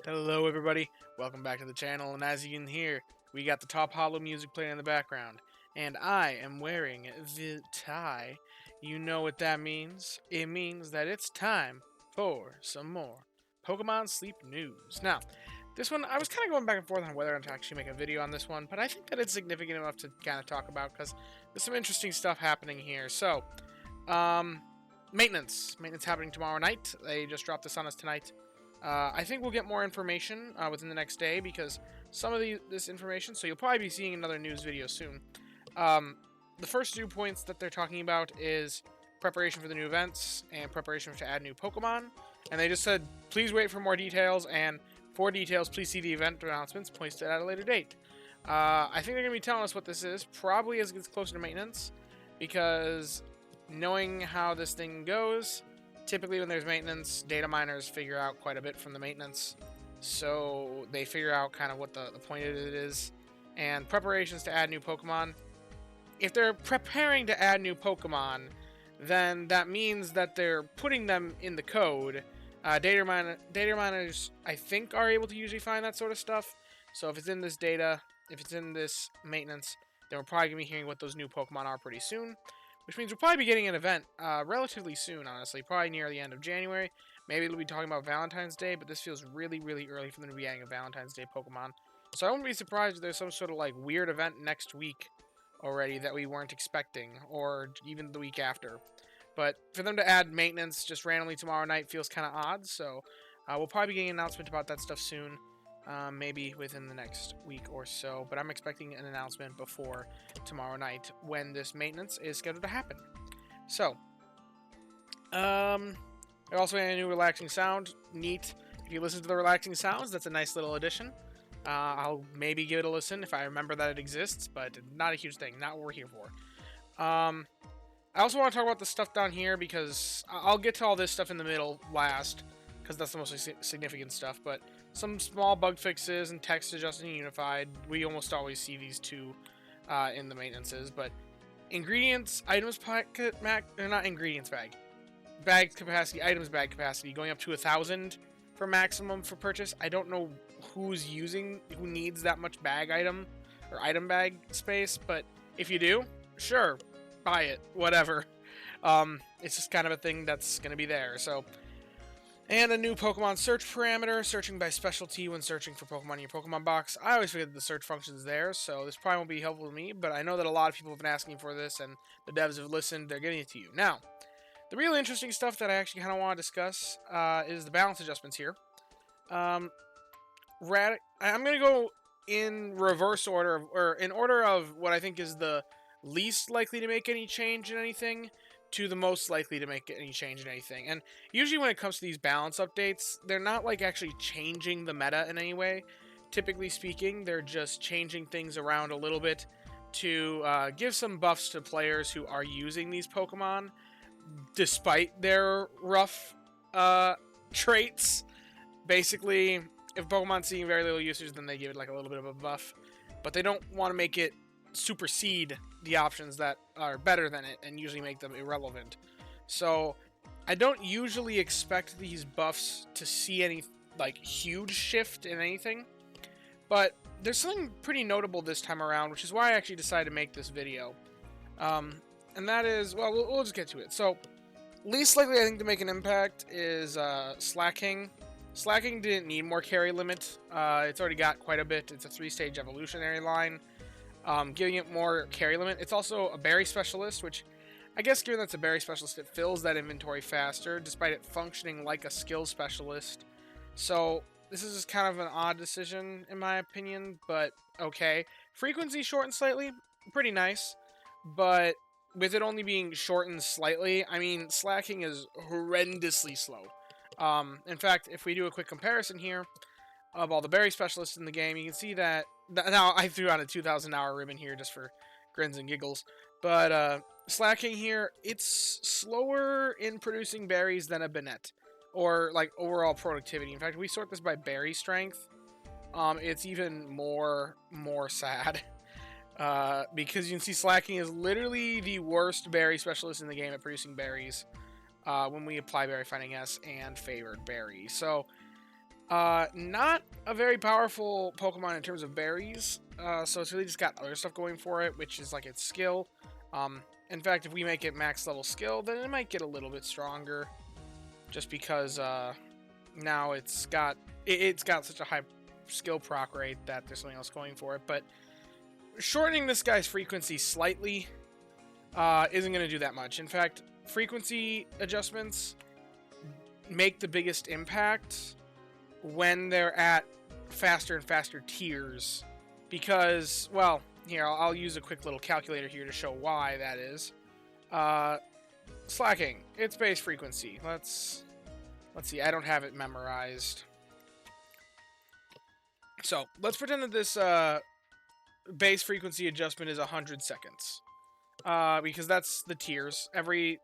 Hello everybody, welcome back to the channel, and as you can hear, we got the top hollow music playing in the background, and I am wearing the tie. You know what that means. It means that it's time for some more Pokemon Sleep news. Now, this one, I was kind of going back and forth on whether or not to actually make a video on this one, but I think that it's significant enough to kind of talk about, because there's some interesting stuff happening here. So, maintenance. Maintenance happening tomorrow night. They just dropped this on us tonight. I think we'll get more information within the next day because some of this information, so you'll probably be seeing another news video soon. The first 2 points that they're talking about is preparation for the new events and preparation to add new Pokemon. And they just said, please wait for more details, and for details, please see the event announcements posted at a later date. I think they're going to be telling us what this is, probably as it gets closer to maintenance, because knowing how this thing goes, typically when there's maintenance, data miners figure out quite a bit from the maintenance, so they figure out kind of what the point of it is. And preparations to add new Pokemon. If they're preparing to add new Pokemon, then that means that they're putting them in the code. Data miners, I think, are able to usually find that sort of stuff. So if it's in this data, if it's in this maintenance, then we're probably going to be hearing what those new Pokemon are pretty soon. Which means we'll probably be getting an event relatively soon, honestly. Probably near the end of January. Maybe we'll be talking about Valentine's Day, but this feels really, really early for them to be adding a Valentine's Day Pokemon. So I wouldn't be surprised if there's some sort of like weird event next week already that we weren't expecting, or even the week after. But for them to add maintenance just randomly tomorrow night feels kind of odd, so we'll probably be getting an announcement about that stuff soon. Maybe within the next week or so, but I'm expecting an announcement before tomorrow night when this maintenance is scheduled to happen. So, they're also adding a new relaxing sound. Neat. If you listen to the relaxing sounds, that's a nice little addition. I'll maybe give it a listen if I remember that it exists, but not a huge thing. Not what we're here for. I also want to talk about the stuff down here because I'll get to all this stuff in the middle last, because that's the most significant stuff, but some small bug fixes and text adjusting unified. We almost always see these two in the maintenances, but ingredients, items packet, they're not ingredients bag. Bag capacity, items bag capacity, going up to 1,000 for maximum for purchase. I don't know who needs that much bag item or item bag space, but if you do, sure, buy it, whatever. It's just kind of a thing that's going to be there, so. And a new Pokemon search parameter, searching by specialty when searching for Pokemon in your Pokemon box. I always forget that the search function is there, so this probably won't be helpful to me, but I know that a lot of people have been asking for this, and the devs have listened, they're getting it to you. Now, the really interesting stuff that I actually kind of want to discuss is the balance adjustments here. I'm going to go in reverse order, or in order of what I think is the least likely to make any change in anything, to the most likely to make any change in anything. And usually when it comes to these balance updates, they're not like actually changing the meta in any way. Typically speaking, they're just changing things around a little bit to give some buffs to players who are using these Pokemon, despite their rough traits. Basically, if Pokemon's seeing very little usage, then they give it like a little bit of a buff. But they don't want to make it supersede the options that are better than it and usually make them irrelevant. So I don't usually expect these buffs to see any like huge shift in anything, but there's something pretty notable this time around, which is why I actually decided to make this video. And that is, well, we'll just get to it. So least likely I think to make an impact is Slacking. Slacking didn't need more carry limit. It's already got quite a bit. It's a 3-stage evolutionary line. Giving it more carry limit. It's also a berry specialist, which I guess given that it's a berry specialist, it fills that inventory faster, despite it functioning like a skill specialist. So this is just kind of an odd decision, in my opinion, but okay. Frequency shortened slightly, pretty nice, but with it only being shortened slightly, I mean, Slacking is horrendously slow. In fact, if we do a quick comparison here of all the berry specialists in the game, you can see that. Now, I threw out a 2,000-hour ribbon here just for grins and giggles. But Slacking here, it's slower in producing berries than a Banette. Or, like, overall productivity. In fact, we sort this by berry strength. It's even more sad. Because you can see Slacking is literally the worst berry specialist in the game at producing berries. When we apply Berry Finding S and Favored Berry. So, Not a very powerful Pokemon in terms of berries. So it's really just got other stuff going for it, which is like its skill. In fact, if we make it max level skill, then it might get a little bit stronger. Just because now it's got such a high skill proc rate that there's something else going for it. But shortening this guy's frequency slightly isn't going to do that much. In fact, frequency adjustments make the biggest impact when they're at faster and faster tiers. Because, well, here, I'll use a quick little calculator here to show why that is. Slacking, its base frequency. Let's see, I don't have it memorized. So, let's pretend that this base frequency adjustment is 100 seconds. Because that's the tiers. Every,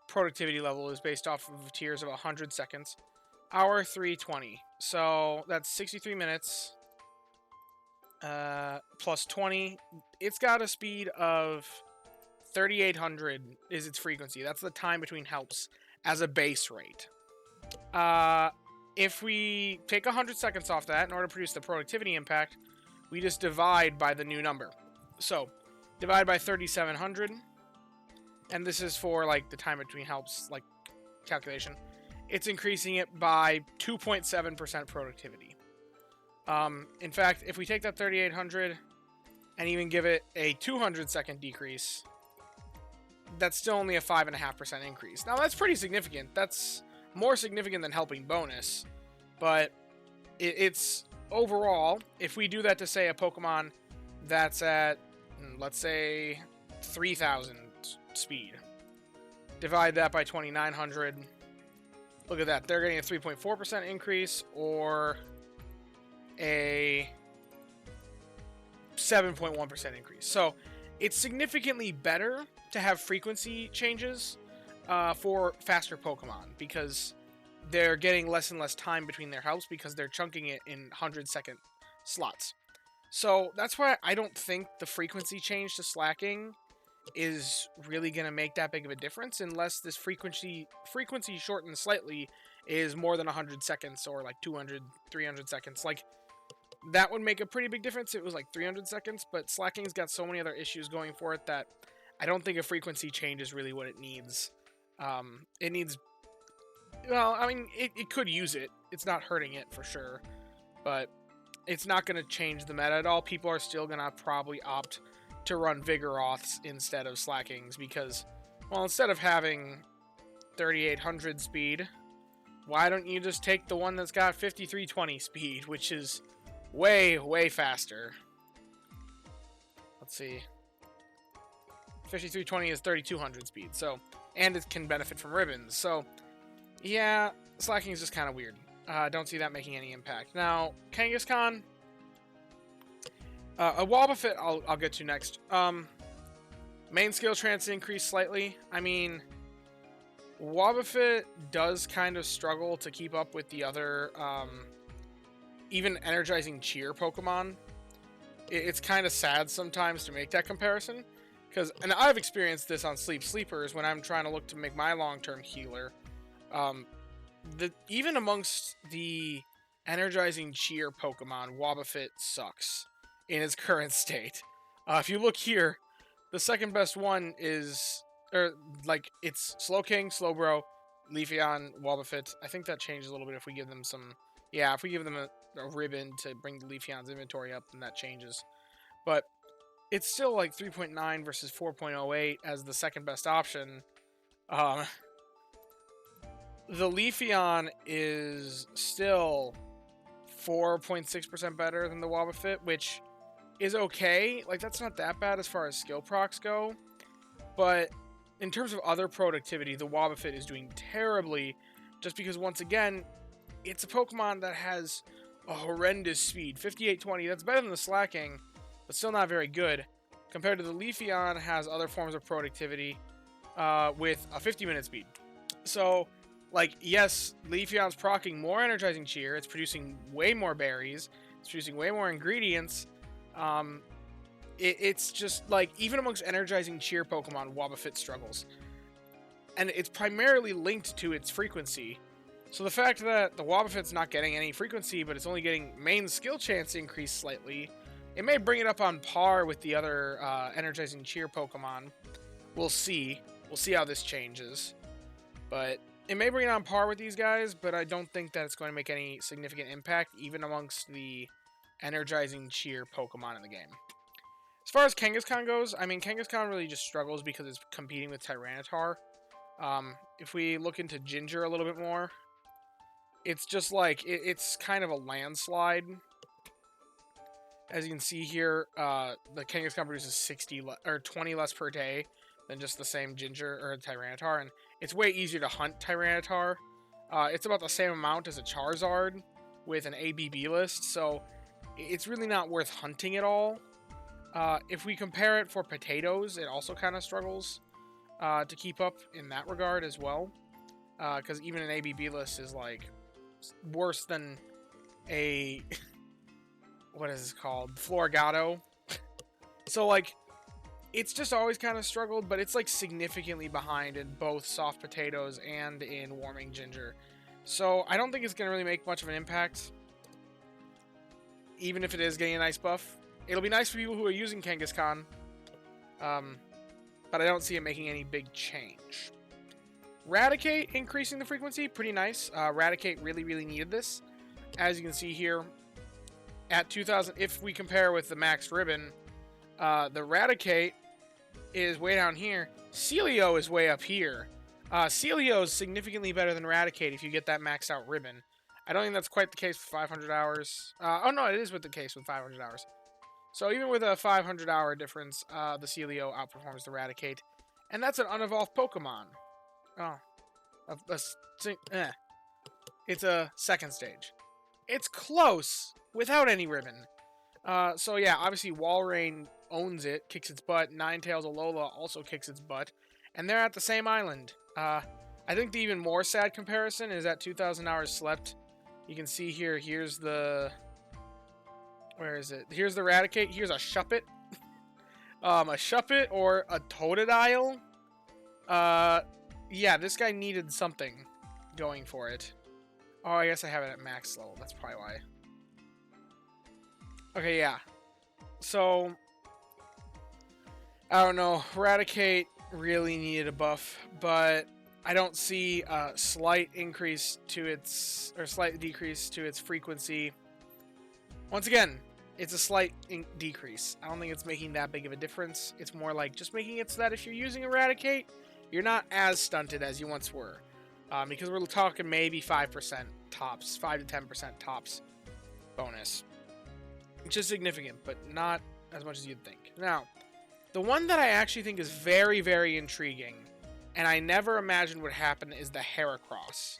productivity level is based off of tiers of 100 seconds. Hour 320. So, that's 63 minutes. Plus 20. It's got a speed of 3,800 is its frequency. That's the time between helps as a base rate. If we take 100 seconds off that in order to produce the productivity impact, we just divide by the new number. So, divide by 3,700. And this is for, the time between helps, calculation. It's increasing it by 2.7% productivity. In fact, if we take that 3,800 and even give it a 200-second decrease, that's still only a 5.5% increase. Now, that's pretty significant. That's more significant than helping bonus. But it's overall, if we do that to, say, a Pokemon that's at, let's say, 3,000 speed, divide that by 2,900. Look at that. They're getting a 3.4% increase or a 7.1% increase. So it's significantly better to have frequency changes for faster Pokemon because they're getting less and less time between their helps because they're chunking it in 100-second slots. So that's why I don't think the frequency change to slacking is really going to make that big of a difference unless this frequency shortened slightly is more than 100 seconds or 200, 300 seconds. That would make a pretty big difference. It was 300 seconds, but slacking's got so many other issues going for it that I don't think a frequency change is really what it needs. It needs... Well, I mean, it could use it. It's not hurting it for sure, but it's not going to change the meta at all. People are still going to probably opt to run Vigoroths instead of Slackings because, well, instead of having 3,800 speed, why don't you just take the one that's got 5,320 speed, which is way, way faster. Let's see. 5,320 is 3,200 speed, so, and it can benefit from ribbons, so, yeah, Slacking is just kind of weird. Don't see that making any impact. Now, Kangaskhan, a Wobbuffet I'll get to next. Main skill trance increased slightly. I mean, Wobbuffet does kind of struggle to keep up with the other, even energizing cheer Pokemon. It's kind of sad sometimes to make that comparison. And I've experienced this on Sleepers when I'm trying to look to make my long-term healer. Even amongst the energizing cheer Pokemon, Wobbuffet sucks in its current state. If you look here, the second best one is, it's Slowking, Slowbro, Leafeon, Wobbuffet. I think that changes a little bit if we give them some, if we give them a ribbon to bring the Leafeon's inventory up, then that changes. But it's still 3.9 versus 4.08 as the second best option. The Leafeon is still 4.6% better than the Wobbuffet, which is okay. That's not that bad as far as skill procs go. But in terms of other productivity, the Wobbuffet is doing terribly just because, once again, it's a Pokemon that has a horrendous speed. 5,820, that's better than the Slacking, but still not very good. Compared to the Leafeon, has other forms of productivity with a 50-minute speed. So, yes, Leafeon's proccing more energizing cheer. It's producing way more berries. It's producing way more ingredients. It's just, even amongst energizing cheer Pokemon, Wobbuffet struggles. And it's primarily linked to its frequency. So the fact that the Wobbuffet's not getting any frequency, but it's only getting main skill chance increased slightly, it may bring it up on par with the other Energizing Cheer Pokemon. We'll see. We'll see how this changes. But it may bring it on par with these guys, but I don't think that it's going to make any significant impact, even amongst the Energizing Cheer Pokemon in the game. As far as Kangaskhan goes, I mean, Kangaskhan really just struggles because it's competing with Tyranitar. If we look into Ginger a little bit more, it's just like, it's kind of a landslide. As you can see here, the Kangaskhan produces 20 less per day than just the same Ginger or Tyranitar, and it's way easier to hunt Tyranitar. It's about the same amount as a Charizard with an ABB list, so it's really not worth hunting at all. If we compare it for potatoes, it also kind of struggles to keep up in that regard as well, because even an ABB list is like worse than a what is it called, Floragato. So like, it's just always kind of struggled, but it's like significantly behind in both soft potatoes and in warming ginger. So I don't think it's gonna really make much of an impact, even if it is getting a nice buff. It'll be nice for people who are using Kangaskhan, but I don't see it making any big change. Raticate increasing the frequency, pretty nice. Raticate really needed this. As you can see here, at 2000, if we compare with the Max Ribbon, the Raticate is way down here. Celio is way up here. Celio is significantly better than Raticate if you get that maxed out Ribbon. I don't think that's quite the case with 500 hours. Oh no, it is with the case with 500 hours. So even with a 500 hour difference, the Celio outperforms the Raticate. And that's an unevolved Pokemon. Oh. It's a second stage. It's close without any Ribbon. So yeah, obviously Walrein owns it, kicks its butt. Ninetales Alola also kicks its butt. And they're at the same island. I think the even more sad comparison is at 2,000 hours slept. You can see here, here's the... Where is it? Here's the Raticate. Here's a Shuppet. A Shuppet or a Totodile. Yeah, this guy needed something going for it. Oh, I guess I have it at max level. That's probably why. Okay, yeah. So, I don't know. Raticate really needed a buff, but I don't see a slight increase to its... or slight decrease to its frequency. Once again, it's a slight decrease. I don't think it's making that big of a difference. It's more like just making it so that if you're using Raticate, you're not as stunted as you once were. Because we're talking maybe 5% tops, 5 to 10% tops bonus. Which is significant, but not as much as you'd think. Now, the one that I actually think is very intriguing, and I never imagined would happen, is the Heracross.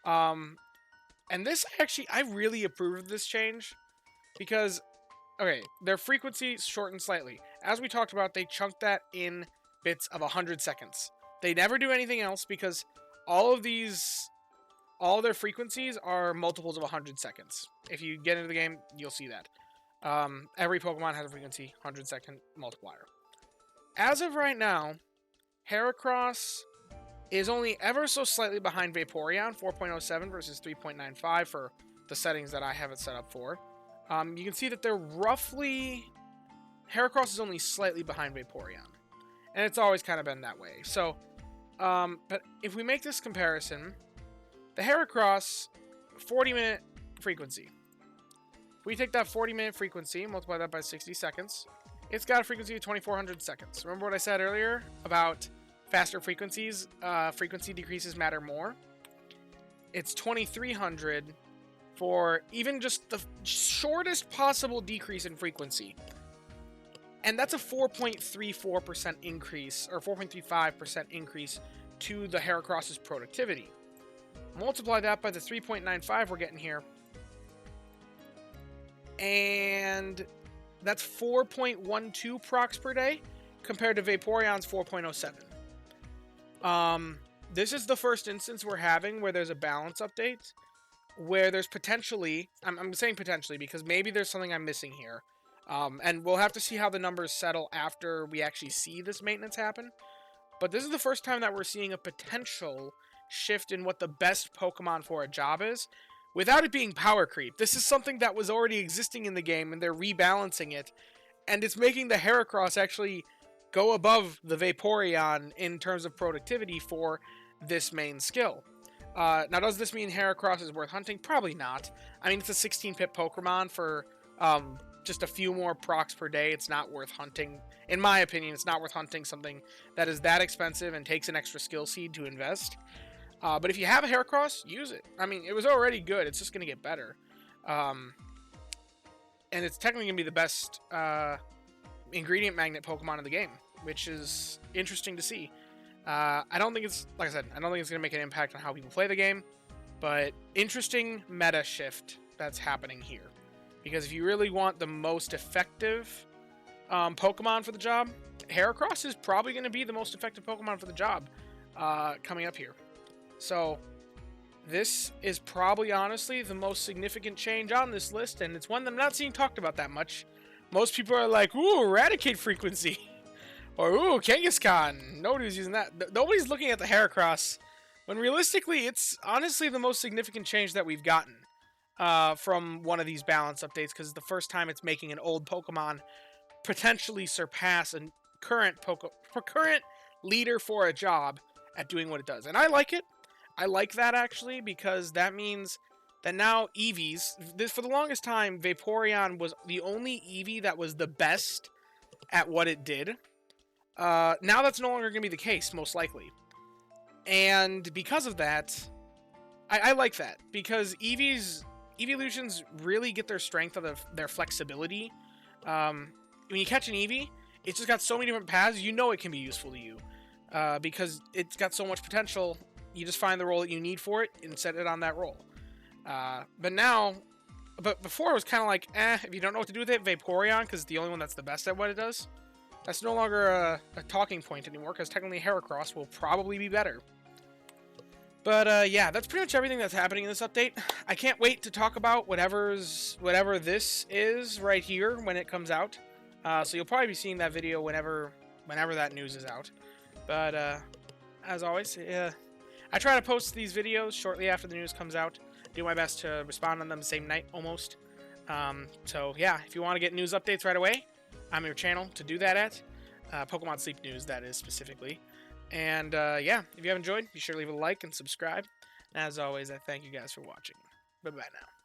And this actually, I really approve of this change. Because, okay, their frequency shortened slightly. As we talked about, they chunked that in bits of 100 seconds. They never do anything else because all their frequencies are multiples of 100 seconds. If you get into the game, you'll see that. Every Pokemon has a frequency 100-second multiplier. As of right now, Heracross is only ever so slightly behind Vaporeon, 4.07 versus 3.95 for the settings that I have it set up for. You can see that they're roughly... Heracross is only slightly behind Vaporeon. And it's always kind of been that way. So, but if we make this comparison, the Heracross, 40-minute frequency. If we take that 40-minute frequency, multiply that by 60 seconds, it's got a frequency of 2,400 seconds. Remember what I said earlier about faster frequencies? Frequency decreases matter more. It's 2,300 for even just the shortest possible decrease in frequency. And that's a 4.34% increase, or 4.35% increase to the Heracross's productivity. Multiply that by the 3.95 we're getting here. And that's 4.12 procs per day compared to Vaporeon's 4.07. This is the first instance we're having where there's a balance update, where there's potentially, I'm saying potentially because maybe there's something I'm missing here. And we'll have to see how the numbers settle after we actually see this maintenance happen. But this is the first time that we're seeing a potential shift in what the best Pokemon for a job is without it being power creep. This is something that was already existing in the game, and they're rebalancing it, and it's making the Heracross actually go above the Vaporeon in terms of productivity for this main skill. Now, does this mean Heracross is worth hunting? Probably not. I mean, it's a 16-pip Pokemon for just a few more procs per day. It's not worth hunting. In my opinion, it's not worth hunting something that is that expensive and takes an extra skill seed to invest. But if you have a Heracross, use it. I mean, it was already good. It's just going to get better. And it's technically going to be the best ingredient magnet Pokemon in the game, which is interesting to see. I don't think it's, like I said, I don't think it's going to make an impact on how people play the game, but interesting meta shift that's happening here. Because if you really want the most effective Pokemon for the job, Heracross is probably going to be the most effective Pokemon for the job coming up here. So this is probably, honestly, the most significant change on this list, and it's one that I'm not seeing talked about that much. Most people are like, ooh, Raticate frequency. Or, ooh, Kangaskhan. Nobody's using that. Nobody's looking at the Heracross. When realistically, it's honestly the most significant change that we've gotten from one of these balance updates, because it's the first time it's making an old Pokemon potentially surpass a current leader for a job at doing what it does. And I like it. I like that, actually, because that means that now Eevees, for the longest time, Vaporeon was the only Eevee that was the best at what it did. Now that's no longer going to be the case, most likely. And because of that, I like that. Because Eeveelutions really get their strength out of their flexibility. When you catch an Eevee, it's just got so many different paths, you know it can be useful to you. Because it's got so much potential, you just find the role that you need for it and set it on that role. But before it was kind of like, if you don't know what to do with it, Vaporeon, because it's the only one that's the best at what it does. That's no longer a talking point anymore, because technically Heracross will probably be better. But yeah, that's pretty much everything that's happening in this update. I can't wait to talk about whatever this is right here when it comes out. So you'll probably be seeing that video whenever that news is out. But as always, I try to post these videos shortly after the news comes out. Do my best to respond on them the same night, almost. So yeah, if you want to get news updates right away, I'm your channel to do that at. Pokemon Sleep News, that is, specifically. And yeah, if you have enjoyed, be sure to leave a like and subscribe. And as always, I thank you guys for watching. Bye-bye now.